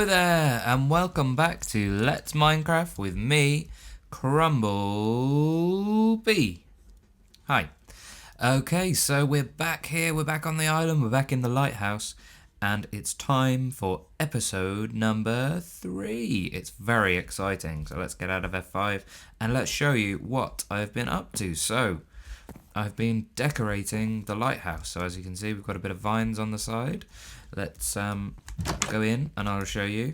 there, and welcome back to Let's Minecraft with me, CrumbleB. Hi. Okay, so we're back here, we're back on the island, we're back in the lighthouse, and it's time for episode number 3. It's very exciting, so let's get out of F5 and let's show you what I've been up to. So, I've been decorating the lighthouse, so as you can see we've got a bit of vines on the side. Let's go in and I'll show you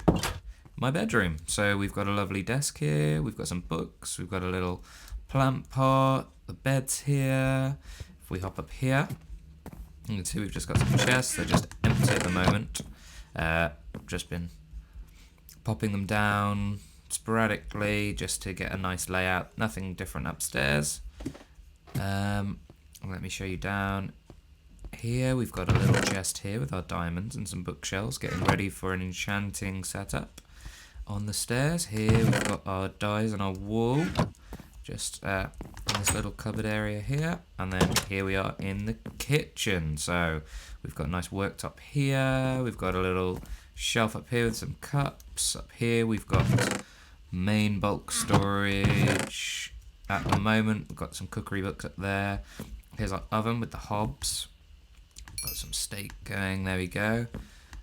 my bedroom. So we've got a lovely desk here, we've got some books, we've got a little plant pot, the bed's here. If we hop up here, you can see we've just got some chests, they're just empty at the moment. I've just been popping them down sporadically just to get a nice layout, nothing different upstairs. Let me show you down here. We've got a little chest here with our diamonds and some bookshelves, getting ready for an enchanting setup. On the stairs here we've got our dyes and our wool, just in this little cupboard area here. And then here we are in the kitchen. So we've got a nice worktop here, we've got a little shelf up here with some cups. Up here we've got main bulk storage. At the moment we've got some cookery books up there. Here's our oven with the hobs. Got some steak going, there we go.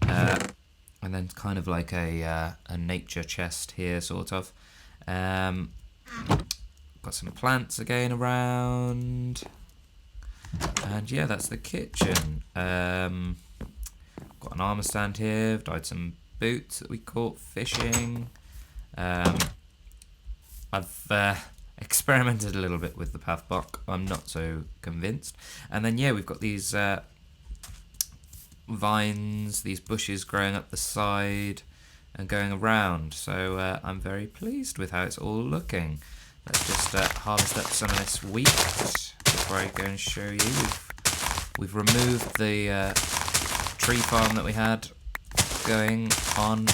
And then kind of like a nature chest here, sort of. Got some plants again around. And yeah, that's the kitchen. Got an armor stand here, I've dyed some boots that we caught fishing. I've experimented a little bit with the path block, I'm not so convinced. And then yeah, we've got these vines, these bushes growing up the side and going around, so I'm very pleased with how it's all looking. Let's just harvest up some of this wheat before I go and show you. We've removed the tree farm that we had going on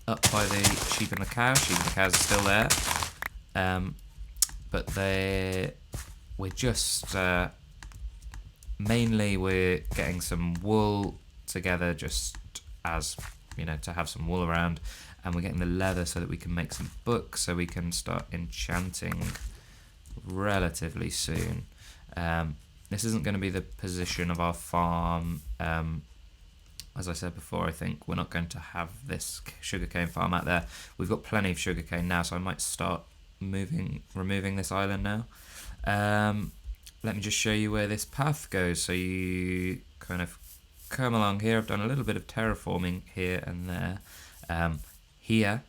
up by the sheep and the cows. Sheep and the cows are still there, but we're just mainly we're getting some wool together, just as you know, to have some wool around, and we're getting the leather so that we can make some books, so we can start enchanting relatively soon. This isn't going to be the position of our farm. As I said before, I think we're not going to have this sugarcane farm out there. We've got plenty of sugarcane now, so I might start removing this island now. Let me just show you where this path goes, so you kind of come along here. I've done a little bit of terraforming here and there. Here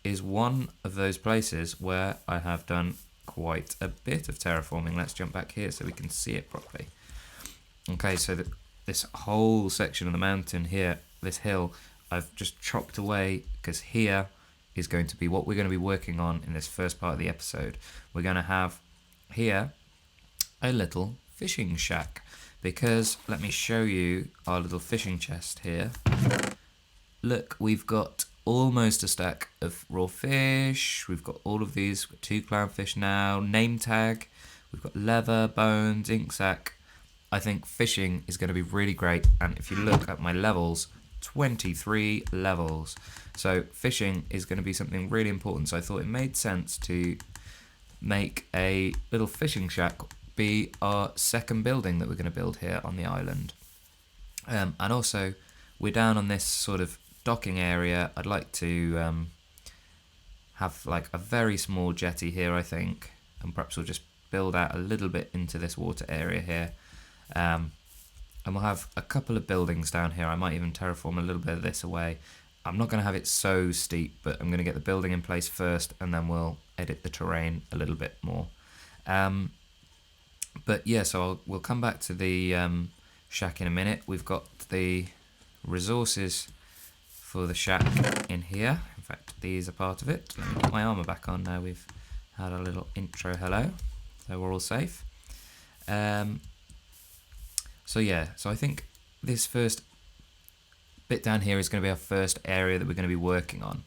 is one of those places where I have done quite a bit of terraforming. Let's jump back here so we can see it properly. Okay, so this whole section of the mountain here, this hill, I've just chopped away, because here is going to be what we're going to be working on in this first part of the episode. We're going to have here a little fishing shack, because let me show you our little fishing chest here. Look, we've got almost a stack of raw fish, we've got all of these, we've got 2 clownfish now, name tag, we've got leather, bones, ink sac. I think fishing is going to be really great, and if you look at my levels, 23 levels. So fishing is going to be something really important, so I thought it made sense to make a little fishing shack be our second building that we're going to build here on the island. And also, we're down on this sort of docking area. I'd like to have like a very small jetty here, I think, and perhaps we'll just build out a little bit into this water area here. And we'll have a couple of buildings down here. I might even terraform a little bit of this away. I'm not going to have it so steep, but I'm going to get the building in place first, and then we'll edit the terrain a little bit more. But yeah, so we'll come back to the shack in a minute. We've got the resources for the shack in here. In fact, these are part of it. Let me put my armor back on now. We've had a little intro hello, so we're all safe. So yeah, so I think this first bit down here is going to be our first area that we're going to be working on.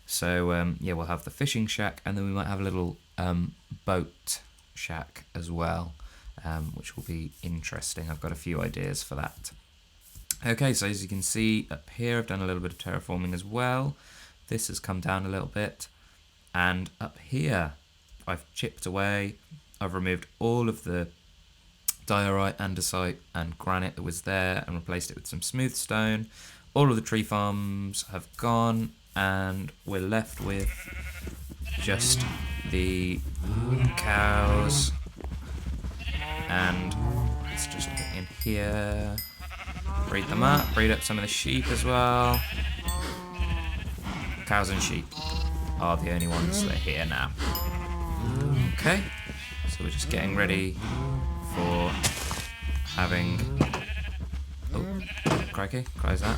So yeah, we'll have the fishing shack, and then we might have a little boat shack as well, which will be interesting. I've got a few ideas for that. Okay, so as you can see up here, I've done a little bit of terraforming as well. This has come down a little bit. And up here, I've chipped away. I've removed all of the diorite, andesite and granite that was there and replaced it with some smooth stone. All of the tree farms have gone and we're left with just the cows. And let's just get in here, breed them up, breed up some of the sheep as well. Cows and sheep are the only ones that are here now. Okay, so we're just getting ready for having... Oh, crikey, close that.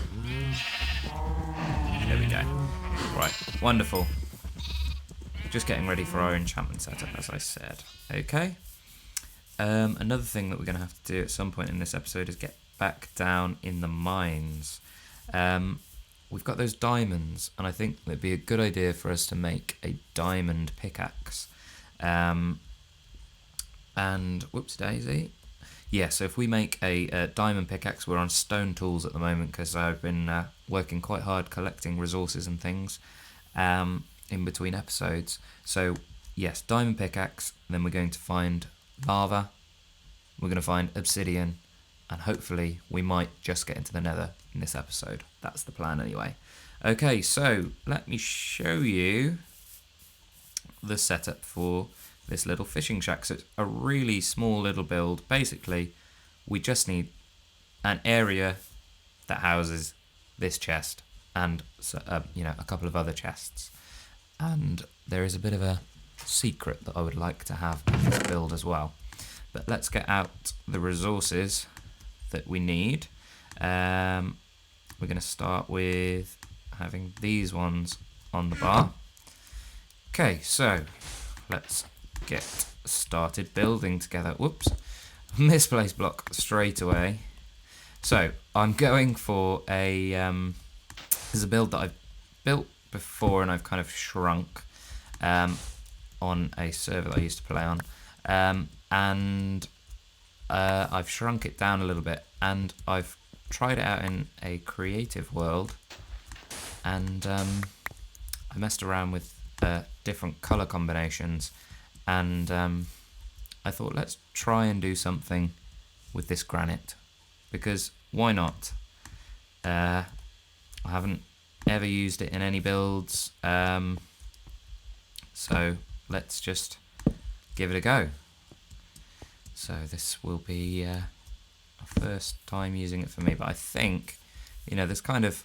There we go. Right, wonderful. Just getting ready for our enchantment setup, as I said. Okay. Another thing that we're going to have to do at some point in this episode is get back down in the mines. We've got those diamonds, and I think it'd be a good idea for us to make a diamond pickaxe. And whoops daisy. Yeah, so if we make a diamond pickaxe, we're on stone tools at the moment because I've been working quite hard collecting resources and things in between episodes. So yes, diamond pickaxe, then we're going to find lava, we're going to find obsidian, and hopefully we might just get into the nether in this episode. That's the plan anyway. Okay, so let me show you the setup for this little fishing shack. So it's a really small little build. Basically, we just need an area that houses this chest and a couple of other chests. And there is a bit of a secret that I would like to have in this build as well. But let's get out the resources that we need. We're going to start with having these ones on the bar. Okay, so let's get started building together. Whoops, misplaced block straight away. So I'm going for a this is a build that I've built before and I've kind of shrunk on a server that I used to play on, and I've shrunk it down a little bit, and I've tried it out in a creative world, and I messed around with different color combinations, and I thought let's try and do something with this granite, because why not? I haven't ever used it in any builds, so let's just give it a go. So this will be a first time using it for me, but I think, there's kind of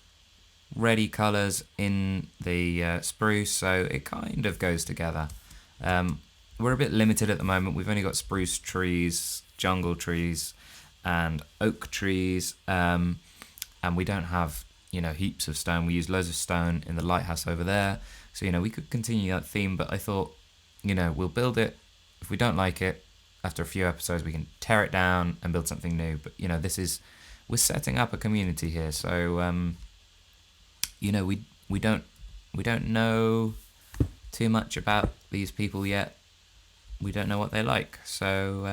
ready colours in the spruce, so it kind of goes together. We're a bit limited at the moment. We've only got spruce trees, jungle trees, and oak trees, and we don't have, heaps of stone. We use loads of stone in the lighthouse over there, so, we could continue that theme, but I thought, we'll build it. If we don't like it, after a few episodes, we can tear it down and build something new. But, we're setting up a community here, so, we don't know too much about these people yet. We don't know what they like. So,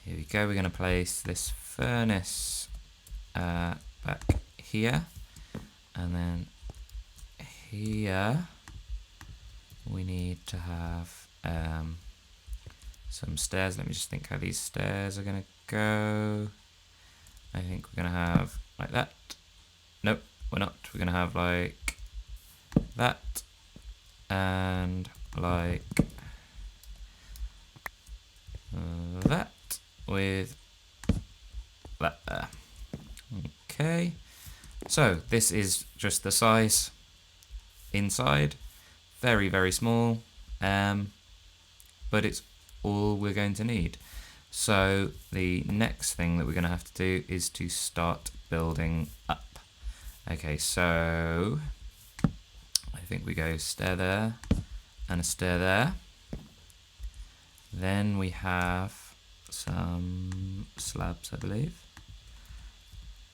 here we go. We're going to place this furnace back here, and then here we need to have some stairs. Let me just think how these stairs are going to go. I think we're going to have like that. Nope, we're not. We're going to have like that and like that with that there. Okay, so this is just the size inside, very, very small, but it's all we're going to need. So the next thing that we're going to have to do is to start building up. Okay, so I think we go stair there and a stair there. Then we have some slabs, I believe,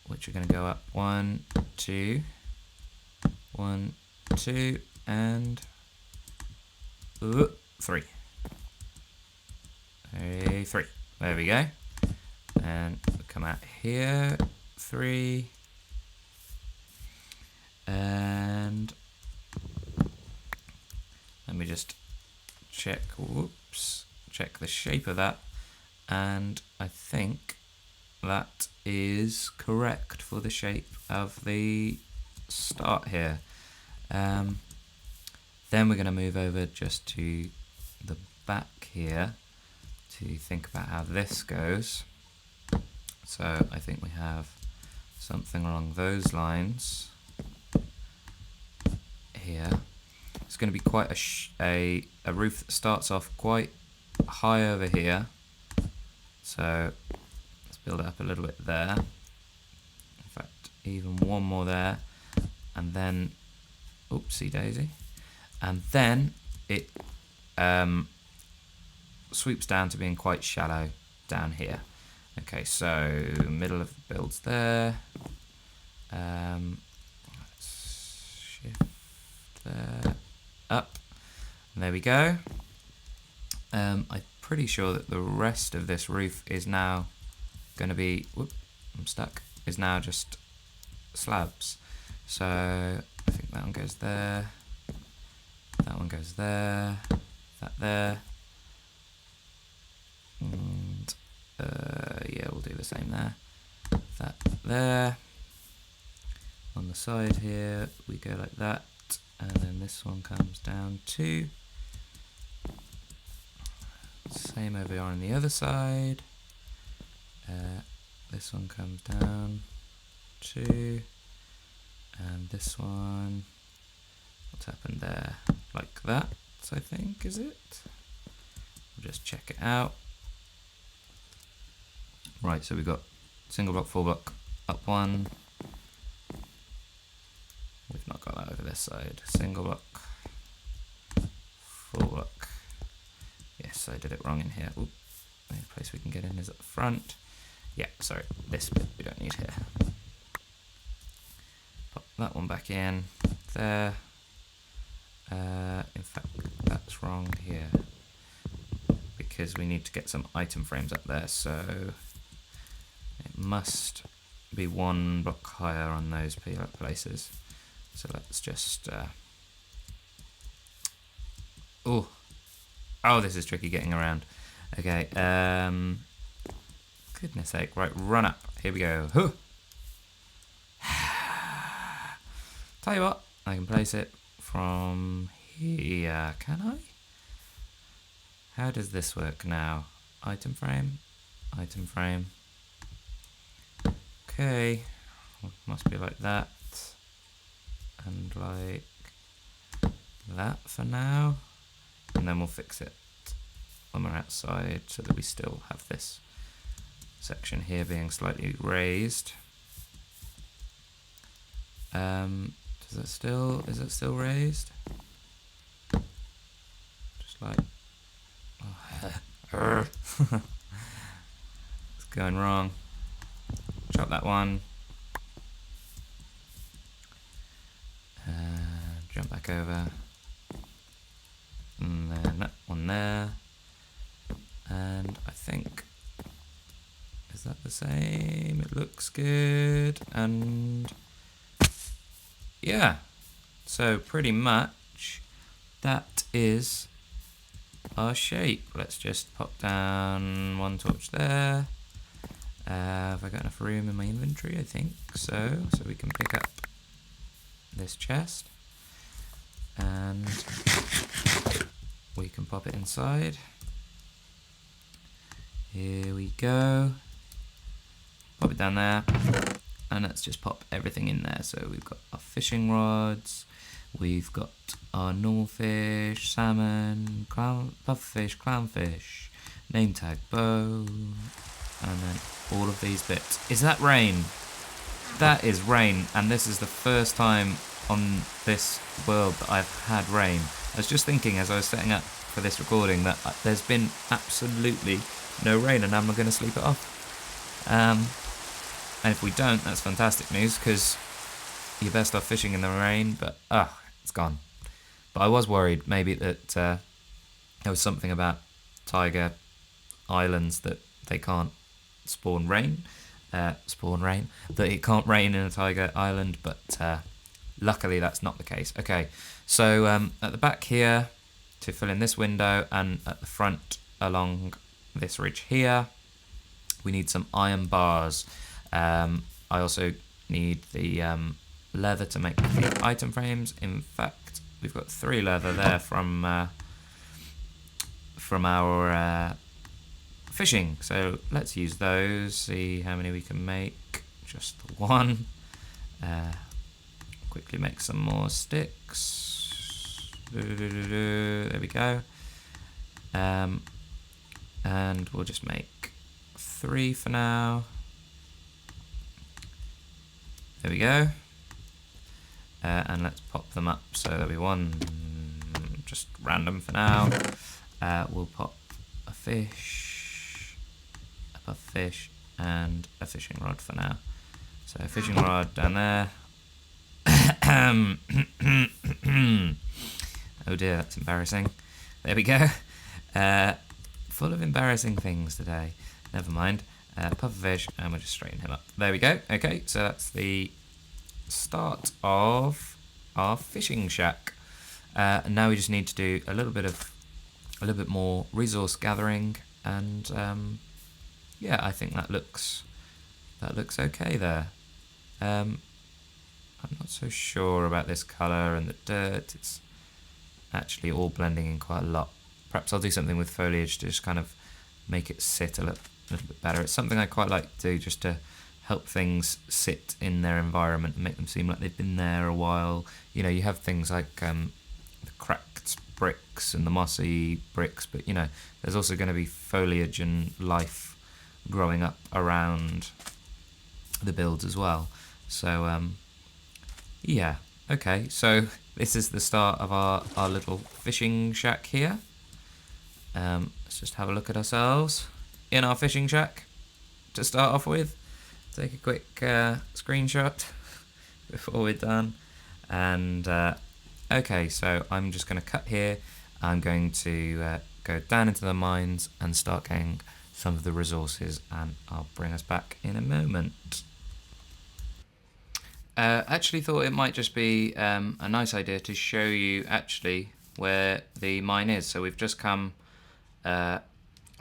which are going to go up 1, 2, 1, 2, and 3. 3. There we go. And we'll come out here, 3. And let me just check, check the shape of that. And I think that is correct for the shape of the start here. Then we're going to move over just to the back here to think about how this goes. So I think we have something along those lines here. It's going to be quite a roof that starts off quite high over here. So let's build it up a little bit there. In fact, even one more there. And then, oopsie daisy. And then it sweeps down to being quite shallow down here. Okay, so middle of the build's there. Let's shift there, up. And there we go. I'm pretty sure that the rest of this roof is now going to be, I'm stuck, is now just slabs. So I think that one goes there, that one goes there, that there, and yeah, we'll do the same there, that there. On the side here we go like that, and then this one comes down too. Same over on the other side. This one comes down too, and this one, what's happened there? Like that, I think, is it? We'll just check it out. Right, so we've got single block, full block, up one. We've not got that over this side. Single block, full block. Yes, I did it wrong in here. Oop. The only place we can get in is at the front. Yeah, sorry, this bit we don't need here. Pop that one back in there. In fact, that's wrong here because we need to get some item frames up there, so it must be one block higher on those places. So let's just oh, this is tricky getting around. Okay, goodness sake, right, run up. Here we go. Tell you what, I can place it from here, can I? How does this work now? Item frame, item frame. Okay, must be like that, and like that for now, and then we'll fix it when we're outside so that we still have this section here being slightly raised. Is it still raised? Just like, it's going wrong. Chop that one. Jump back over. And then that one there. And I think, is that the same? It looks good. And yeah, so pretty much that is our shape. Let's just pop down one torch there. Have I got enough room in my inventory? I think so. So we can pick up this chest and we can pop it inside. Here we go. Pop it down there. And let's just pop everything in there. So we've got our fishing rods, we've got our normal fish, salmon, pufferfish, clownfish, name tag, bow, and then all of these bits. Is that rain? That is rain, and this is the first time on this world that I've had rain. I was just thinking as I was setting up for this recording that there's been absolutely no rain, and I'm going to sleep it off. And if we don't, that's fantastic news, because you're best off fishing in the rain, but it's gone. But I was worried maybe that there was something about Tiger Islands that they can't spawn rain, spawn rain, that it can't rain in a tiger island, but luckily that's not the case. Okay, so at the back here, to fill in this window, and at the front along this ridge here, we need some iron bars. I also need the leather to make the item frames. In fact, we've got 3 leather there from our fishing, so let's use those, see how many we can make. Just the 1. Quickly make some more sticks. There we go. And we'll just make 3 for now. There we go. And let's pop them up, so there'll be 1 just random for now. We'll pop a fish, a puff fish, and a fishing rod for now. So a fishing rod down there. Oh dear, that's embarrassing. There we go. Full of embarrassing things today. Never mind. Puff of fish, and we'll just straighten him up. There we go. Okay, so that's the start of our fishing shack. And now we just need to do a little bit more resource gathering, and yeah, I think that looks okay there. I'm not so sure about this colour and the dirt. It's actually all blending in quite a lot. Perhaps I'll do something with foliage to just kind of make it sit a little bit better. It's something I quite like to do, just to help things sit in their environment and make them seem like they've been there a while. You know, you have things like the cracked bricks and the mossy bricks, but you know, there's also going to be foliage and life growing up around the builds as well. So yeah, okay, so this is the start of our little fishing shack here. Let's just have a look at ourselves in our fishing shack to start off with. Take a quick screenshot before we're done. And okay, so I'm just going to cut here. I'm going to go down into the mines and start getting some of the resources, and I'll bring us back in a moment. Actually thought it might just be a nice idea to show you actually where the mine is. So we've just come, I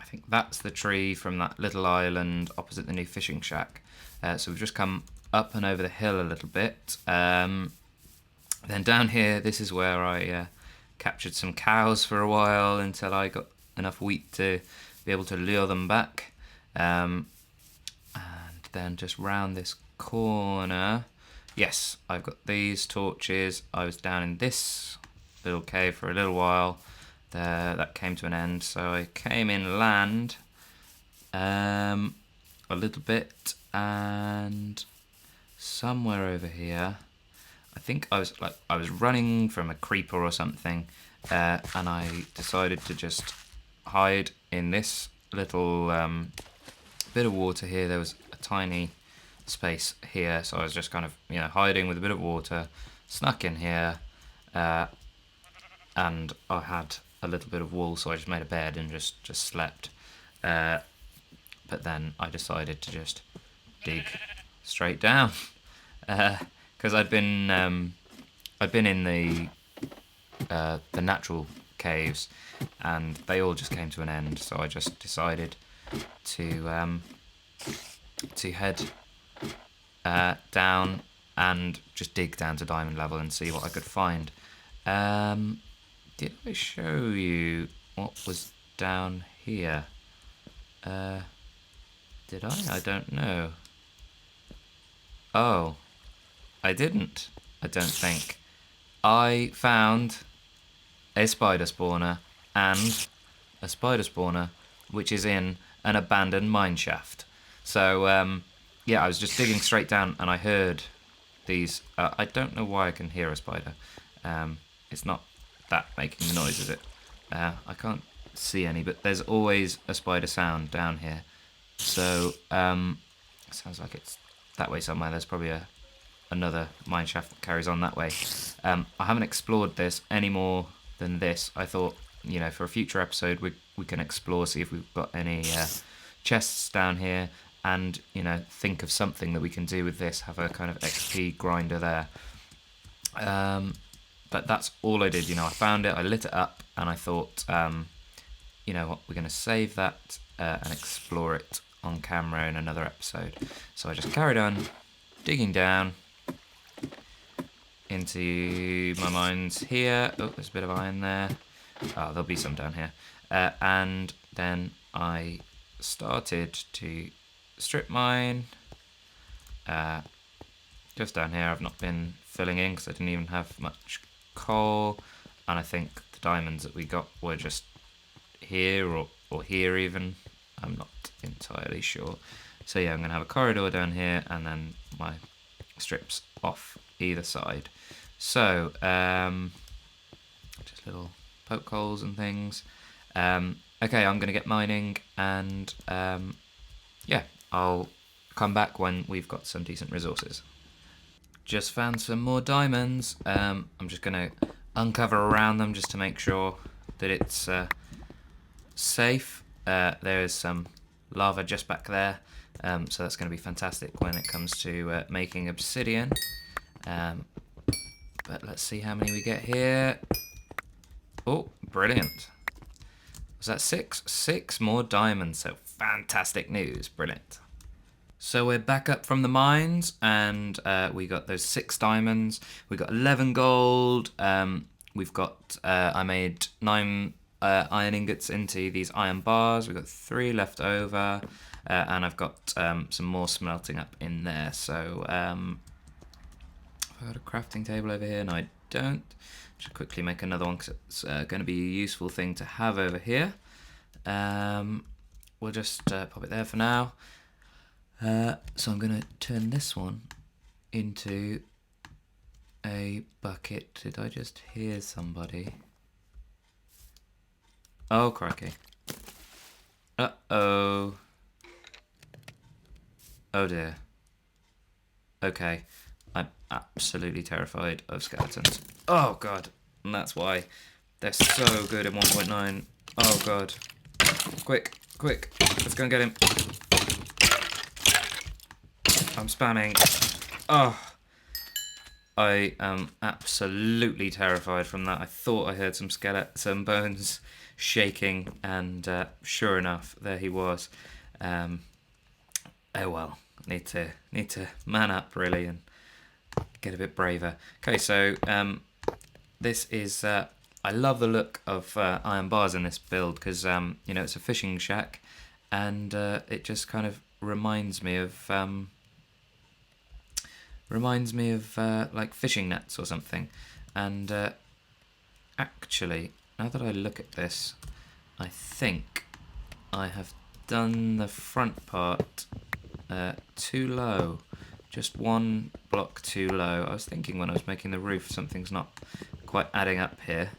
think that's the tree from that little island opposite the new fishing shack. So we've just come up and over the hill a little bit. Then down here, this is where I captured some cows for a while until I got enough wheat to be able to lure them back. And then just round this corner, yes, I've got these torches. I was down in this little cave for a little while. That came to an end, so I came inland a little bit, and somewhere over here, I think I was running from a creeper or something, and I decided to just hide in this little bit of water here. There was a tiny space here, so I was just kind of, you know, hiding with a bit of water, snuck in here, and I had a little bit of wool, so I just made a bed and just slept. But then I decided to just dig straight down, because I'd been in the natural caves, and they all just came to an end. So I just decided to head down and just dig down to diamond level and see what I could find. Did I show you what was down here? Did I? I don't know. Oh, I didn't. I don't think. I found a spider spawner and a spider spawner, which is in an abandoned mine shaft. So, yeah, I was just digging straight down and I heard these. I don't know why I can hear a spider. It's not that making the noise, is it? I can't see any, but there's always a spider sound down here. So, sounds like it's that way somewhere. There's probably another mine shaft that carries on that way. I haven't explored this any more than this. I thought, you know, for a future episode we can explore, see if we've got any chests down here. and, you know, think of something that we can do with this, have a kind of XP grinder there. But that's all I did, you know, I found it, I lit it up, and I thought, you know what, we're going to save that and explore it on camera in another episode. So I just carried on digging down into my mines here. Oh, there's a bit of iron there. Oh, there'll be some down here. And then I started to strip mine. Just down here, I've not been filling in because I didn't even have much coal. And I think the diamonds that we got were just here or here even. I'm not entirely sure. So yeah, I'm going to have a corridor down here and then my strips off either side. So, just little poke holes and things. Okay, I'm going to get mining and yeah, I'll come back when we've got some decent resources. Just found some more diamonds. I'm just going to uncover around them just to make sure that it's safe. There is some lava just back there, so that's going to be fantastic when it comes to making obsidian. But let's see how many we get here. Oh, brilliant. Was that 6? 6 more diamonds, so fantastic news. Brilliant. So we're back up from the mines, and we got those 6 diamonds. We got 11 gold. We've got, I made 9 iron ingots into these iron bars. We've got 3 left over, and I've got some more smelting up in there. So I've got a crafting table over here, and I don't. Should quickly make another one because it's going to be a useful thing to have over here. We'll just pop it there for now. So I'm going to turn this one into a bucket. Did I just hear somebody? Oh, crikey. Uh-oh. Oh, dear. Okay. I'm absolutely terrified of skeletons. Oh, God. And that's why they're so good in 1.9. Oh, God. Quick, quick. Let's go and get him. I'm spamming. Oh. I am absolutely terrified from that. I thought I heard some bones shaking, and sure enough, there he was. Oh well, need to man up really and get a bit braver. Okay, so this is I love the look of iron bars in this build because you know, it's a fishing shack, and it just kind of reminds me of like fishing nets or something. And actually, now that I look at this, I think I have done the front part too low. Just one block too low. I was thinking when I was making the roof, something's not quite adding up here.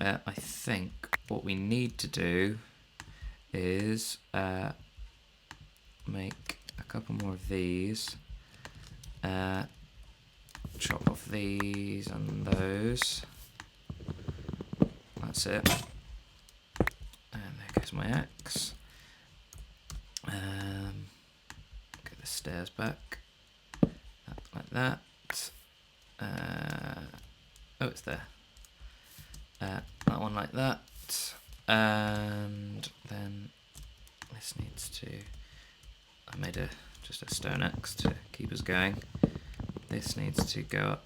I think what we need to do is make a couple more of these. Chop off these and those. That's it. And there goes my axe. Get the stairs back. Like that. Oh, it's there. That one like that. And then this needs to... I made just a stone axe to keep us going. This needs to go up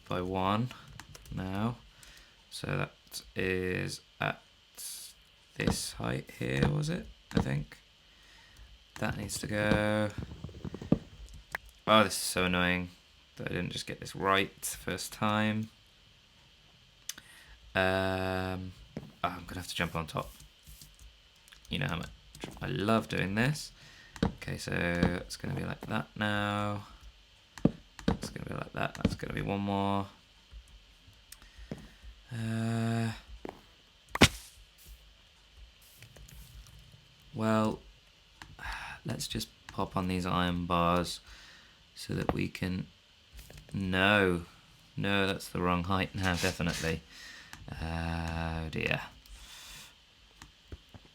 by 1 now. So that is at this height here, was it? I think. That needs to go... Oh, this is so annoying that I didn't just get this right first time. I'm going to have to jump on top. You know how much I love doing this. Okay, so it's going to be like that now. It's going to be like that. That's going to be one more. Well, let's just pop on these iron bars so that we can... No, that's the wrong height now, definitely. Oh dear.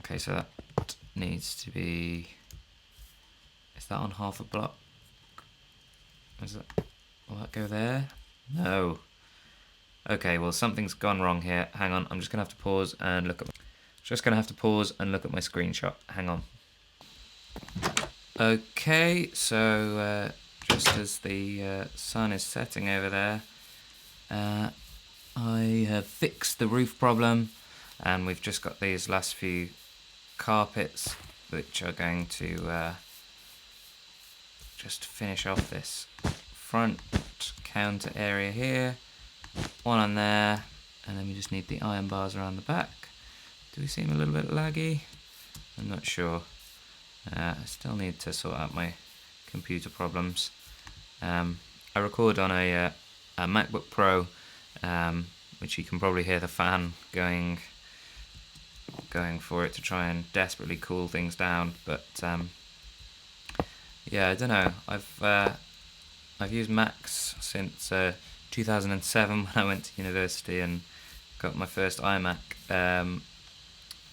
Okay, so that needs to be Is that on half a block? Is it? Will that go there? No. Okay, well something's gone wrong here. Hang on, I'm just gonna have to pause and look at my screenshot. Hang on. Okay, so just as the sun is setting over there, I have fixed the roof problem, and we've just got these last few carpets which are going to just finish off this front counter area here. One on there, and then we just need the iron bars around the back. Do we seem a little bit laggy? I'm not sure. I still need to sort out my computer problems. I record on a MacBook Pro, which you can probably hear the fan going for it to try and desperately cool things down. But yeah, I don't know. I've used Macs since 2007 when I went to university and got my first iMac.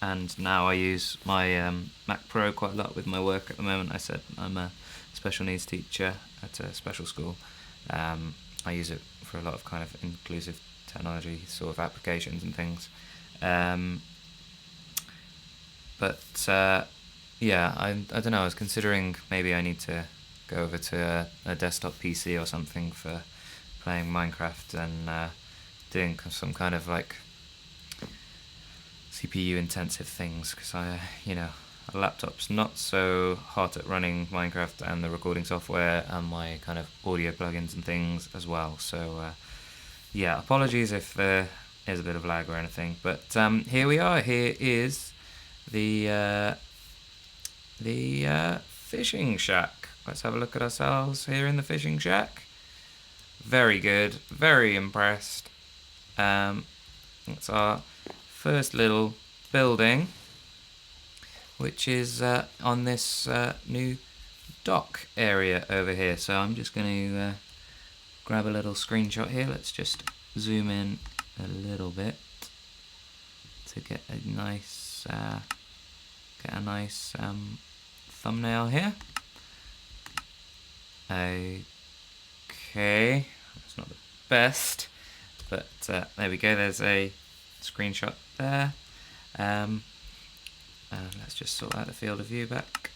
And now I use my Mac Pro quite a lot with my work at the moment. I said I'm a special needs teacher at a special school. I use it for a lot of kind of inclusive technology sort of applications and things. Yeah, I don't know, I was considering maybe I need to go over to a desktop PC or something for playing Minecraft and doing some kind of like CPU intensive things, because a laptop's not so hot at running Minecraft and the recording software and my kind of audio plugins and things as well. So yeah, apologies if there is a bit of lag or anything, but here we are. Here is the fishing shack. Let's have a look at ourselves here in the fishing shack. Very good, very impressed. It's our first little building, which is on this new dock area over here. So I'm just going to grab a little screenshot here. Let's just zoom in a little bit to get a nice thumbnail here. Okay, that's not the best, but there we go. There's a screenshot there. And let's just sort out the field of view back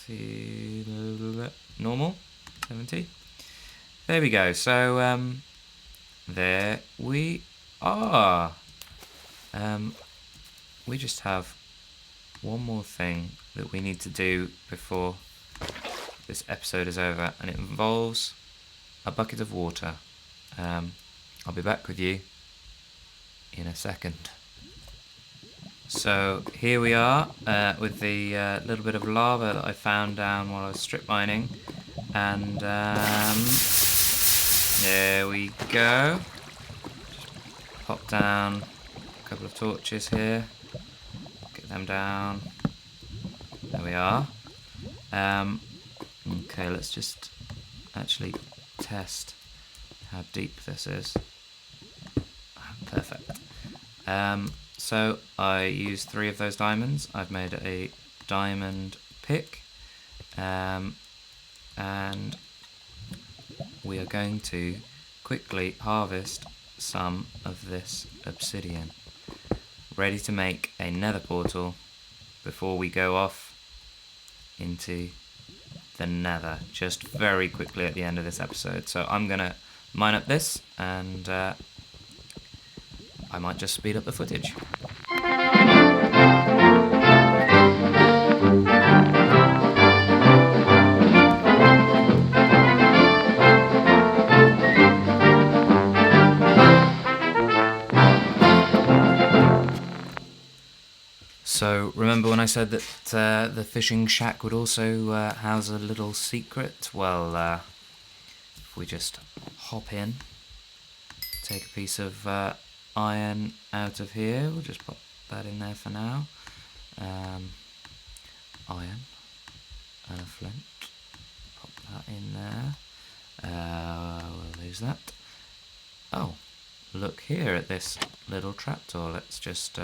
to normal 70. There we go. So there we are. We just have one more thing that we need to do before this episode is over, and it involves a bucket of water. I'll be back with you in a second. So here we are with the little bit of lava that I found down while I was strip mining, and there we go. Just pop down a couple of torches here, get them down. There we are. Okay, let's just actually test how deep this is. Perfect. So I used 3 of those diamonds. I've made a diamond pick, and we are going to quickly harvest some of this obsidian, ready to make a nether portal before we go off into the nether, just very quickly at the end of this episode. So I'm gonna mine up this, and I might just speed up the footage. So remember when I said that the fishing shack would also house a little secret? Well, if we just hop in, take a piece of iron out of here, we'll just pop that in there for now. Iron and a flint, pop that in there. We'll lose that. Oh, look here at this little trapdoor. Let's just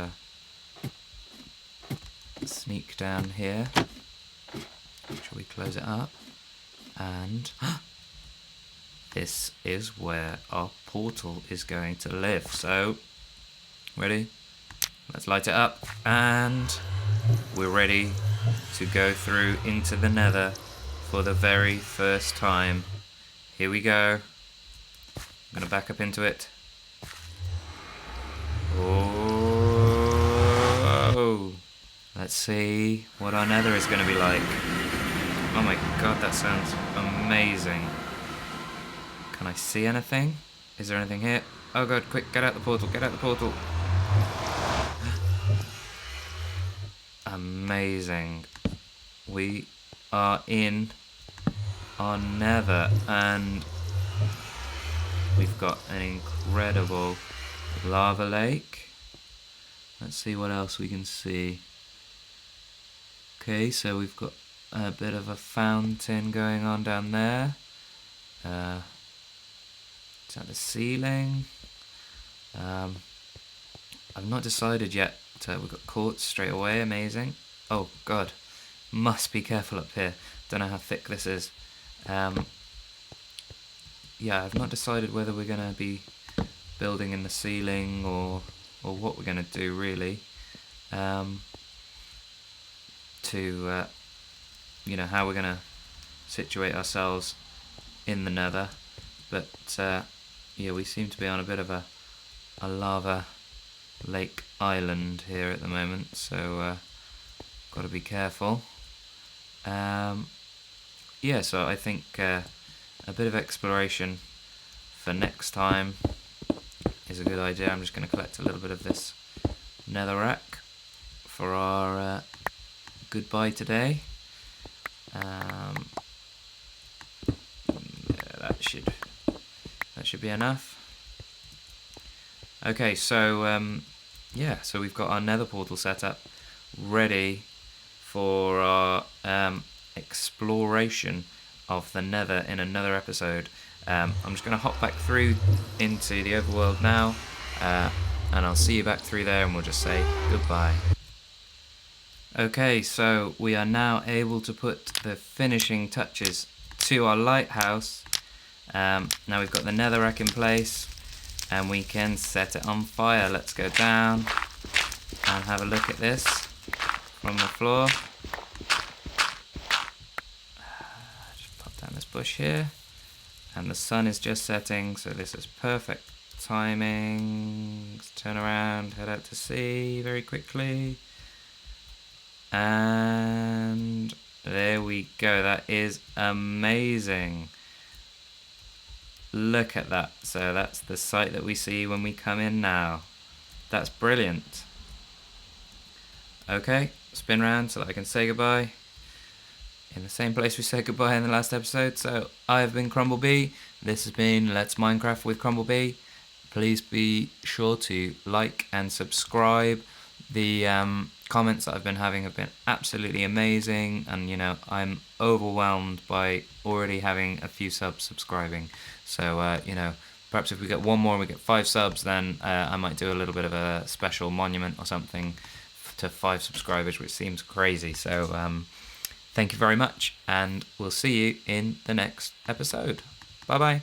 sneak down here Shall we close it up? And this is where our portal is going to live. So, ready? Let's light it up, and we're ready to go through into the Nether for the very first time. Here we go. I'm gonna back up into it. Oh, let's see what our Nether is gonna be like. Oh my god, that sounds amazing. Can I see anything? Is there anything here? Oh god, quick, get out the portal, get out the portal. Amazing. We are in our Nether, and we've got an incredible lava lake. Let's see what else we can see. Okay, so we've got a bit of a fountain going on down there. It's at the ceiling. I've not decided yet. We've got quartz straight away, amazing. Oh god, must be careful up here. Don't know how thick this is. Yeah, I've not decided whether we're going to be building in the ceiling or what we're going to do really. You know, how we're going to situate ourselves in the Nether. But yeah, we seem to be on a bit of a lava lake island here at the moment, so got to be careful. Yeah, so I think a bit of exploration for next time is a good idea. I'm just going to collect a little bit of this netherrack for our goodbye today. Yeah, that should be enough. Okay, so yeah, so we've got our nether portal set up, ready for our exploration of the nether in another episode. I'm just going to hop back through into the overworld now, and I'll see you back through there, and we'll just say goodbye. Okay, so we are now able to put the finishing touches to our lighthouse. Now we've got the netherrack in place, and we can set it on fire. Let's go down and have a look at this from the floor. Just pop down this bush here, and the sun is just setting, so this is perfect timing. Let's turn around, head out to sea very quickly, and there we go. That is amazing. Look at that. So that's the sight that we see when we come in now. That's brilliant. Okay, spin round so that I can say goodbye in the same place we said goodbye in the last episode. So I have been CrumbleB. This has been Let's Minecraft with CrumbleB. Please be sure to like and subscribe. The comments that I've been having have been absolutely amazing, and you know, I'm overwhelmed by already having a few subs subscribing. So you know, perhaps if we get one more and we get 5 subs, then I might do a little bit of a special monument or something to 5 subscribers, which seems crazy. So thank you very much, and we'll see you in the next episode. Bye bye.